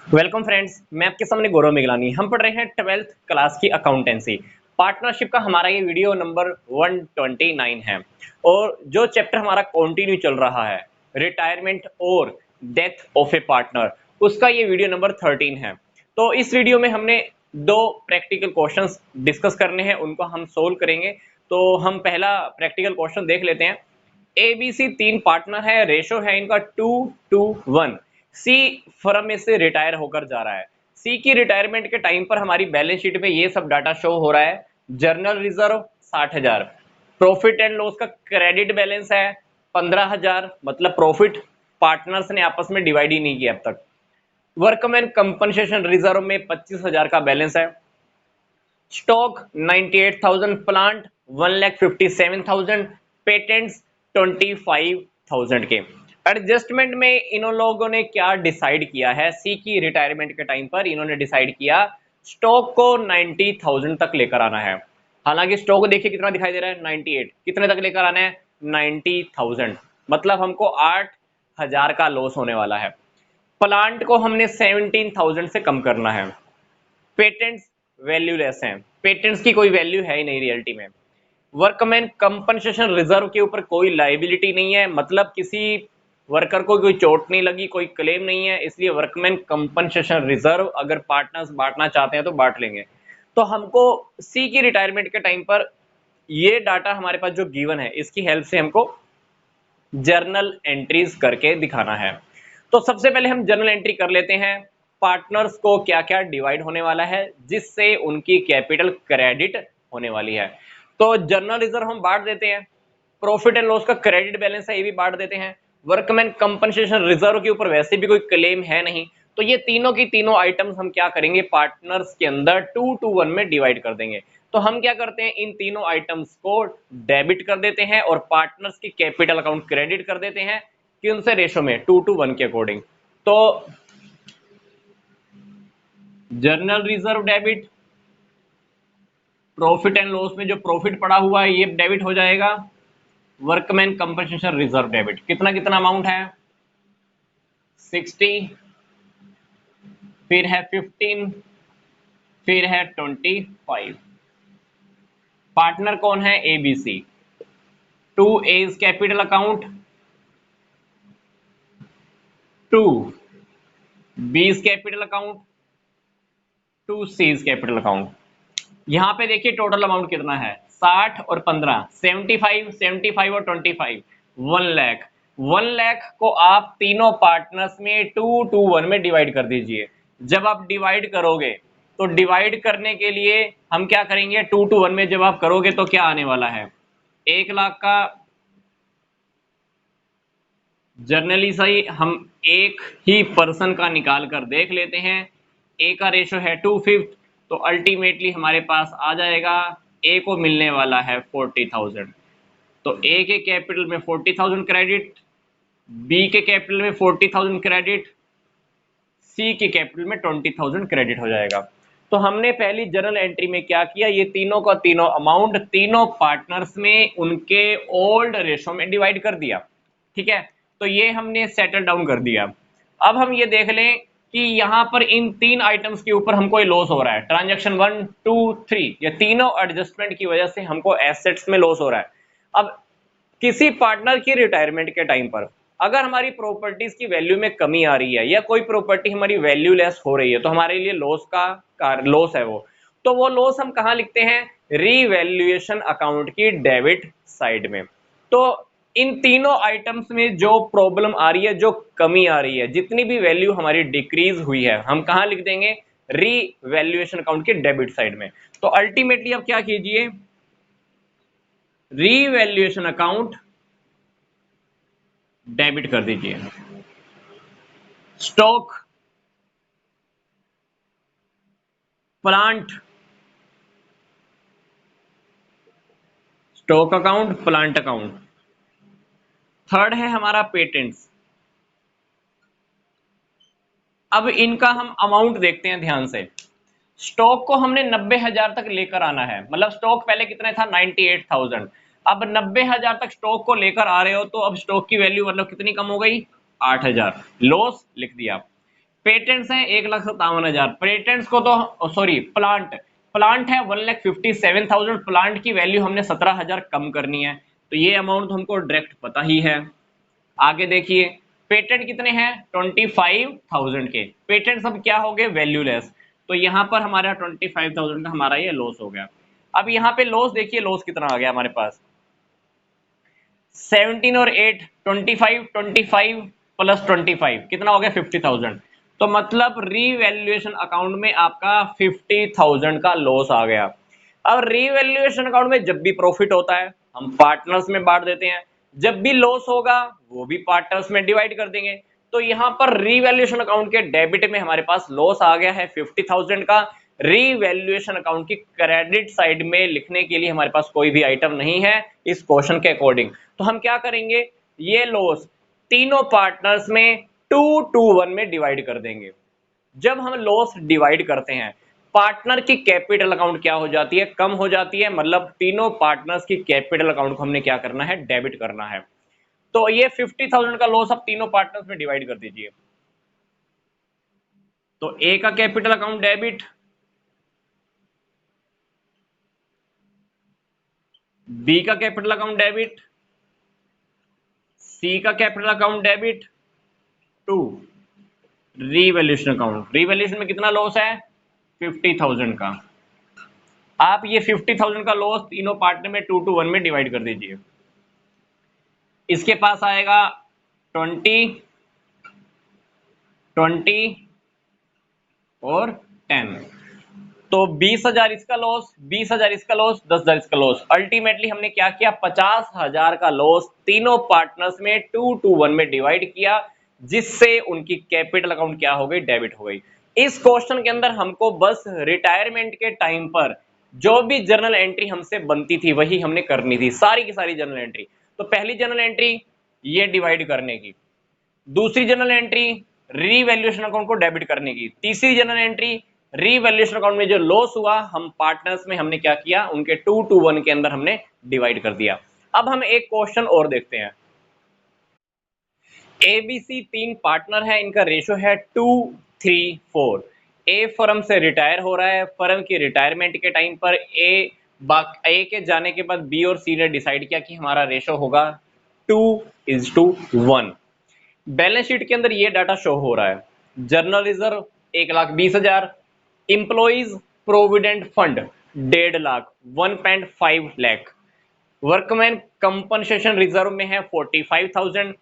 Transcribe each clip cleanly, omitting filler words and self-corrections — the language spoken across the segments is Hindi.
वेलकम फ्रेंड्स, मैं आपके सामने गौरव मिगलानी। हम पढ़ रहे हैं 12th क्लास की अकाउंटेंसी पार्टनरशिप का। हमारा ये वीडियो नंबर 129 है और जो चैप्टर हमारा कंटिन्यू चल रहा है रिटायरमेंट और डेथ ऑफ ए पार्टनर, उसका ये वीडियो नंबर 13 है। तो इस वीडियो में हमने दो प्रैक्टिकल क्वेश्चंस डिस्कस करने हैं, उनको हम सोल्व करेंगे। तो हम पहला प्रैक्टिकल क्वेश्चन देख लेते हैं। एबीसी तीन पार्टनर है, रेशो है इनका 2:1। सी फर्म में से रिटायर होकर जा रहा है। सी की रिटायरमेंट के टाइम पर हमारी बैलेंस शीट में ये सब डाटा शो हो रहा है। Journal reserve 60,000, profit and loss का क्रेडिट बैलेंस है 15,000, मतलब प्रॉफिट पार्टनर्स ने आपस में डिवाइड ही नहीं किया अब तक। वर्कमैन कंपनसेशन रिजर्व में 25,000 का बैलेंस है। स्टॉक 98,000, प्लांट 1,57,000, पेटेंट्स 25,000 के। एडजस्टमेंट में इन लोगों ने क्या डिसाइड किया है? सी की रिटायरमेंट के टाइम पर इन्होंने डिसाइड किया स्टॉक को 90,000 तक लेकर आना है। हालांकि स्टॉक देखिए कितना दिखाई दे रहा है, 98, कितने तक लेकर आना है? 90,000, मतलब हमको 8,000 का लॉस होने वाला है। प्लांट को हमने 17,000 से कम करना है। पेटेंट्स वैल्यूलेस हैं, पेटेंट्स की कोई वैल्यू है ही नहीं रियलिटी में। वर्कमैन कंपनसेशन रिजर्व के ऊपर कोई लाइबिलिटी नहीं है, मतलब किसी वर्कर को कोई चोट नहीं लगी, कोई क्लेम नहीं है, इसलिए वर्कमैन कंपनसेशन रिजर्व अगर पार्टनर्स बांटना चाहते हैं तो बांट लेंगे। तो हमको सी की रिटायरमेंट के टाइम पर ये डाटा हमारे पास जो गिवन है, इसकी हेल्प से हमको जर्नल एंट्रीज करके दिखाना है। तो सबसे पहले हम जर्नल एंट्री कर लेते हैं। पार्टनर्स को क्या क्या डिवाइड होने वाला है जिससे उनकी कैपिटल क्रेडिट होने वाली है। तो जर्नल रिजर्व हम बांट देते हैं, प्रॉफिट एंड लॉस का क्रेडिट बैलेंस है ये भी बांट देते हैं। वर्कमैन कंपनसेशन रिजर्व के ऊपर वैसे भी कोई क्लेम है नहीं, तो ये तीनों की तीनों आइटम्स हम क्या करेंगे, पार्टनर्स के अंदर 2:1 में डिवाइड कर देंगे। तो हम क्या करते हैं, इन तीनों आइटम्स को डेबिट कर देते हैं और पार्टनर्स की कैपिटल अकाउंट क्रेडिट कर देते हैं कि उनसे रेशो में 2:1 के अकॉर्डिंग। तो journal reserve debit, profit and loss में जो प्रॉफिट पड़ा हुआ है ये डेबिट हो जाएगा। वर्कमैन कंपनसेशन रिजर्व डेबिट, कितना कितना अमाउंट है? 60, फिर है 15, फिर है 25। पार्टनर कौन है? ABC. 2A is capital account, 2B is capital account, 2C is capital account. यहां पे देखिए टोटल अमाउंट कितना है, 60 और 15, 75, 75 और 25, 1 लाख। 1 लाख को आप तीनों पार्टनर्स में 2:1 में डिवाइड कर दीजिए। जब आप डिवाइड करोगे तो डिवाइड करने के लिए हम क्या करेंगे, 2:1 में जब आप करोगे तो क्या आने वाला है, 1 लाख का जर्नली सही हम एक ही पर्सन का निकाल कर देख लेते हैं। ए का रेशो है 2/5, तो अल्टीमेटली हमारे पास आ जाएगा, ए को मिलने वाला है 40,000। तो ए के कैपिटल में 40,000 क्रेडिट, बी के कैपिटल में 40,000 क्रेडिट, सी के कैपिटल में 20,000 क्रेडिट हो जाएगा। तो हमने पहली जर्नल एंट्री में क्या किया, ये तीनों का तीनों अमाउंट तीनों पार्टनर्स में उनके ओल्ड रेशो में डिवाइड कर दिया। ठीक है, तो ये हमने सेटल डाउन कर दिया। अब हम ये देख लें कि यहां पर इन तीन आइटम्स के ऊपर हमको लॉस हो रहा है। ट्रांजैक्शन 1, 2, 3, ये तीनों एडजस्टमेंट की वजह से हमको एसेट्स में लॉस हो रहा है। अब किसी पार्टनर की रिटायरमेंट के टाइम पर अगर हमारी प्रॉपर्टीज की वैल्यू में कमी आ रही है या कोई प्रॉपर्टी हमारी वैल्यू लेस हो रही है तो हमारे लिए लॉस का लॉस है वो। तो वो लॉस हम कहां लिखते हैं, रीवैल्यूएशन अकाउंट की डेबिट साइड में। तो इन तीनों आइटम्स में जो प्रॉब्लम आ रही है, जो कमी आ रही है, जितनी भी वैल्यू हमारी डिक्रीज हुई है, हम कहां लिख देंगे, रीवैल्यूएशन अकाउंट के डेबिट साइड में। तो अल्टीमेटली अब क्या कीजिए, रीवैल्यूएशन अकाउंट डेबिट कर दीजिए। Stock, plant, stock account, plant account. Third है हमारा पेटेंट्स। अब इनका हम अमाउंट देखते हैं ध्यान से। स्टॉक को हमने 90,000 तक लेकर आना है, मतलब स्टॉक पहले कितने था, 98,000। अब 90,000 तक स्टॉक को लेकर आ रहे हो तो अब स्टॉक की वैल्यू मतलब कितनी कम हो गई, 8,000। लॉस लिख दिया। पेटेंट्स हैं 1,57,000। पेटेंट्स को तो सॉरी, प्लांट है 1,57,000। प्लांट की वैल्यू हमने 17,000 कम करनी है, तो ये अमाउंट हमको डायरेक्ट पता ही है। आगे देखिए, पेटेंट कितने हैं 25,000 के। पेटेंट सब क्या हो गए, वैल्यूलेस। तो यहाँ पर हमारा 25,000 का हमारा ये लॉस हो गया। अब यहाँ पे लॉस देखिए, लॉस कितना आ गया हमारे पास, 17 और 8 25, 25 प्लस 25 कितना हो गया 50,000। तो मतलब रीवैल्यूएशन अकाउंट में आपका 50,000 का लॉस आ गया। अब रीवैल्यूएशन अकाउंट में जब भी प्रॉफिट होता है हम पार्टनर्स में बांट देते हैं, जब भी लॉस होगा वो भी पार्टनर्स में डिवाइड कर देंगे। तो यहाँ पर रीवैल्यूएशन अकाउंट के डेबिट में हमारे पास लॉस आ गया है 50,000 का। रीवैल्यूएशन अकाउंट की क्रेडिट साइड में लिखने के लिए हमारे पास कोई भी आइटम नहीं है इस क्वेश्चन के अकॉर्डिंग। तो हम क्या करेंगे, ये लॉस तीनों पार्टनर्स में 2-1 में डिवाइड कर देंगे। जब हम लॉस डिवाइड करते हैं, पार्टनर की कैपिटल अकाउंट क्या हो जाती है, कम हो जाती है। मतलब तीनों पार्टनर्स की कैपिटल अकाउंट को हमने क्या करना है, डेबिट करना है। तो ये 50,000 का लॉस आप तीनों पार्टनर्स में डिवाइड कर दीजिए। तो ए का कैपिटल अकाउंट डेबिट, बी का कैपिटल अकाउंट डेबिट, सी का capital account debit, to revaluation account. Revaluation में कितना लॉस है 50,000 का। आप ये 50,000 का लॉस तीनों पार्टनर में 2-1 में डिवाइड कर दीजिए। इसके पास आएगा 20, 20 और 10। तो 20,000 इसका लॉस, 20,000 इसका लॉस, 10,000 इसका लॉस। अल्टीमेटली हमने क्या किया, 50,000 का लॉस तीनों पार्टनर्स में 2-1 में डिवाइड किया, जिससे उनकी कैपिटल अकाउंट क्या हो गई, डेबिट हो गई। इस क्वेश्चन के अंदर हमको बस रिटायरमेंट के टाइम पर जो भी जर्नल एंट्री हमसे बनती थी वही हमने करनी थी, सारी की सारी जर्नल एंट्री। तो पहली जर्नल एंट्री ये डिवाइड करने की, दूसरी जनरल एंट्री रीवैल्यूएशन अकाउंट को डेबिट करने की, तीसरी जनरल एंट्री रीवैल्यूएशन अकाउंट में जो लॉस हुआ हम पार्टनर्स में हमने क्या किया, उनके 2-1 के अंदर हमने डिवाइड कर दिया। अब हम एक क्वेश्चन और देखते हैं। एबीसी 3 पार्टनर है, इनका रेशो है 2-3-4। ए फर्म से रिटायर हो रहा है, फर्म की रिटायरमेंट के टाइम पर ए के जाने के बाद बी और सी ने डिसाइड किया कि हमारा रेशो होगा 2:1। बैलेंस शीट के अंदर ये डाटा शो हो रहा है, journal reserve 1,20,000, employees provident fund 1.5 lakh 1.5 lakh, workman compensation reserve में है 45,000,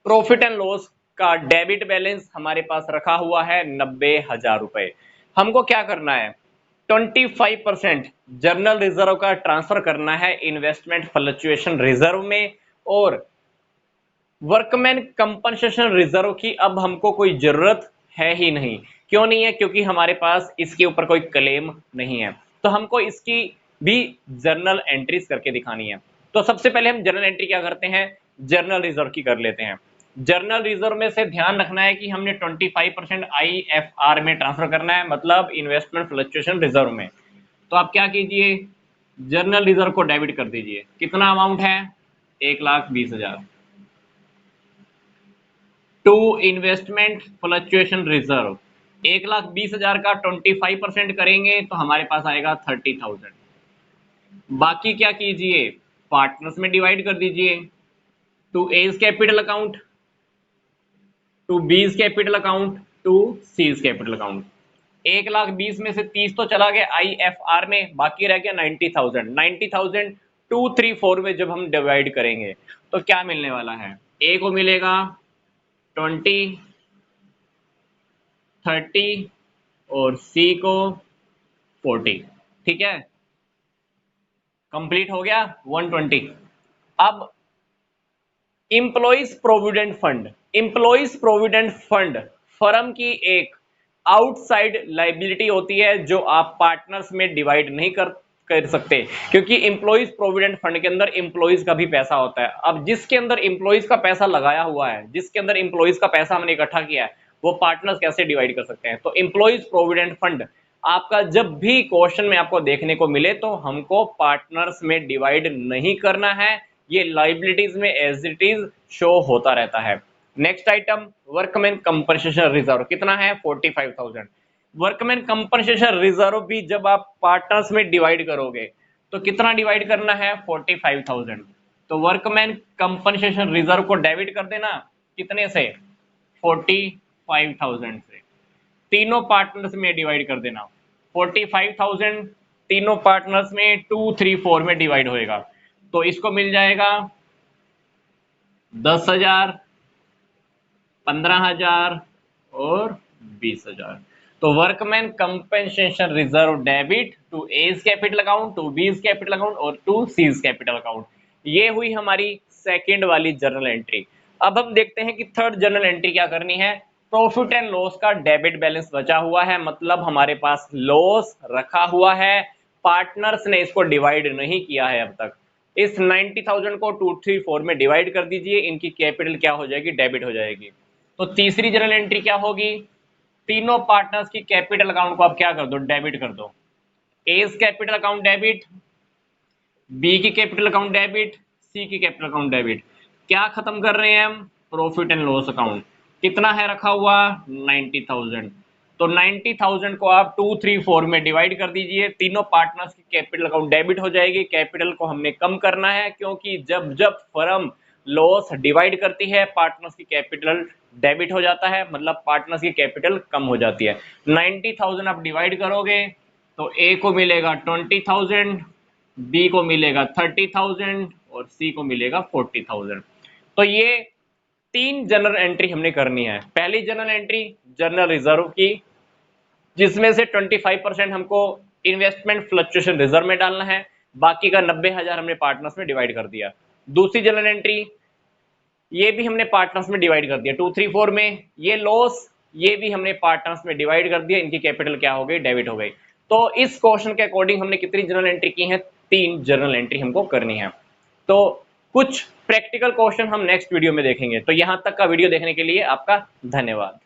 प्रॉफिट एंड लॉस का डेबिट बैलेंस हमारे पास रखा हुआ है 90,000 रुपए। हमको क्या करना है, 25% जर्नल रिजर्व का ट्रांसफर करना है इन्वेस्टमेंट फ्लक्चुएशन रिजर्व में, और वर्कमैन कंपनसेशन रिजर्व की अब हमको कोई जरूरत है ही नहीं। क्यों नहीं है, क्योंकि हमारे पास इसके ऊपर कोई क्लेम नहीं है। तो हमको इसकी भी जर्नल एंट्रीज करके दिखानी है। तो सबसे पहले हम जर्नल एंट्री क्या करते हैं, जर्नल रिजर्व की कर लेते हैं। जर्नल रिजर्व में से ध्यान रखना है कि हमने 25% IFR में ट्रांसफर करना है, मतलब इन्वेस्टमेंट फ्लक्चुएशन रिजर्व में। तो आप क्या कीजिए, जर्नल रिजर्व को डेबिट कर दीजिए। कितना अमाउंट है 1,20,000 टू इन्वेस्टमेंट फ्लक्चुएशन रिजर्व। 1,20,000 का 25% करेंगे तो हमारे पास आएगा 30,000। बाकी क्या कीजिए, पार्टनर्स में डिवाइड कर दीजिए। To A's capital account, to B's capital account, to C's capital account. 1,20,000 में से 30 तो चला गया IFR में, बाकी रह गया 90,000। 90,000 2-3-4 में जब हम डिवाइड करेंगे तो क्या मिलने वाला है, ए को मिलेगा 20, 30 और सी को 40। ठीक है, कंप्लीट हो गया 120। अब employees provident fund, employees provident fund firm की एक आउटसाइड लाइबिलिटी होती है जो आप पार्टनर्स में डिवाइड नहीं कर सकते, क्योंकि इंप्लॉइज प्रोविडेंट फंड के अंदर इंप्लॉइज का भी पैसा होता है। अब जिसके अंदर इंप्लॉइज का पैसा लगाया हुआ है, जिसके अंदर इंप्लॉइज का पैसा हमने इकट्ठा किया है, वो पार्टनर्स कैसे डिवाइड कर सकते हैं। तो इंप्लॉइज प्रोविडेंट फंड आपका जब भी क्वेश्चन में आपको देखने को मिले तो हमको पार्टनर्स में डिवाइड नहीं करना है, ये लाइबिलिटीज में एज इट इज शो होता रहता है। Next item workman compensation reserve कितना है 45,000। वर्कमैन कंपनसेशन रिजर्व भी जब आप पार्टनर्स में डिवाइड करोगे तो कितना डिवाइड करना है 45,000। तो वर्कमैन कंपनसेशन रिजर्व को डेबिट कर देना कितने से 45,000 से, तीनों पार्टनर्स में डिवाइड कर देना 45,000 तीनों पार्टनर्स में 2, 3, 4 में डिवाइड होएगा तो इसको मिल जाएगा 10,000, 15,000 और 20,000। तो workman compensation reserve debit to A's capital account, to B's capital account और टू सीज कैपिटल अकाउंट। ये हुई हमारी सेकंड वाली जर्नल एंट्री। अब हम देखते हैं कि थर्ड जर्नल एंट्री क्या करनी है। प्रॉफिट एंड लॉस का डेबिट बैलेंस बचा हुआ है, मतलब हमारे पास लॉस रखा हुआ है, पार्टनर्स ने इसको डिवाइड नहीं किया है अब तक। इस 90,000 को 2, 3, 4 में डिवाइड कर दीजिए, इनकी कैपिटल क्या हो जाएगी डेबिट हो जाएगी। तो तीसरी जर्नल एंट्री क्या होगी, तीनों पार्टनर्स की कैपिटल अकाउंट को आप क्या कर दो डेबिट कर दो। A's capital account debit, B की कैपिटल अकाउंट डेबिट, सी की कैपिटल अकाउंट डेबिट। क्या खत्म कर रहे हैं हम, प्रॉफिट एंड लॉस अकाउंट कितना है रखा हुआ 90,000। तो 90,000 को आप 2, 3, 4 में डिवाइड कर दीजिए, तीनों पार्टनर्स की कैपिटल अकाउंट डेबिट हो जाएगी। कैपिटल को हमने कम करना है क्योंकि जब जब फर्म लॉस डिवाइड करती है पार्टनर्स की कैपिटल डेबिट हो जाता है, मतलब पार्टनर्स की कैपिटल कम हो जाती है। 90,000 आप डिवाइड करोगे तो ए को मिलेगा 20,000, बी को मिलेगा 30,000 और सी को मिलेगा 40,000। तो ये तीन जनरल एंट्री हमने करनी है। पहली जनरल एंट्री जनरल रिजर्व की, जिसमें से 25% हमको इन्वेस्टमेंट फ्लक्चुएशन रिजर्व में डालना है, बाकी का 90,000 हमने पार्टनर्स में डिवाइड कर दिया। दूसरी जनरल एंट्री ये भी हमने पार्टनर्स में डिवाइड कर दिया 2, 3, 4 में। ये लॉस ये भी हमने पार्टनर्स में डिवाइड कर दिया, इनकी कैपिटल क्या हो गई डेबिट हो गई। तो इस क्वेश्चन के अकॉर्डिंग हमने कितनी जनरल एंट्री की है, 3 जनरल एंट्री हमको करनी है। तो कुछ प्रैक्टिकल क्वेश्चन हम नेक्स्ट वीडियो में देखेंगे। तो यहां तक का वीडियो देखने के लिए आपका धन्यवाद।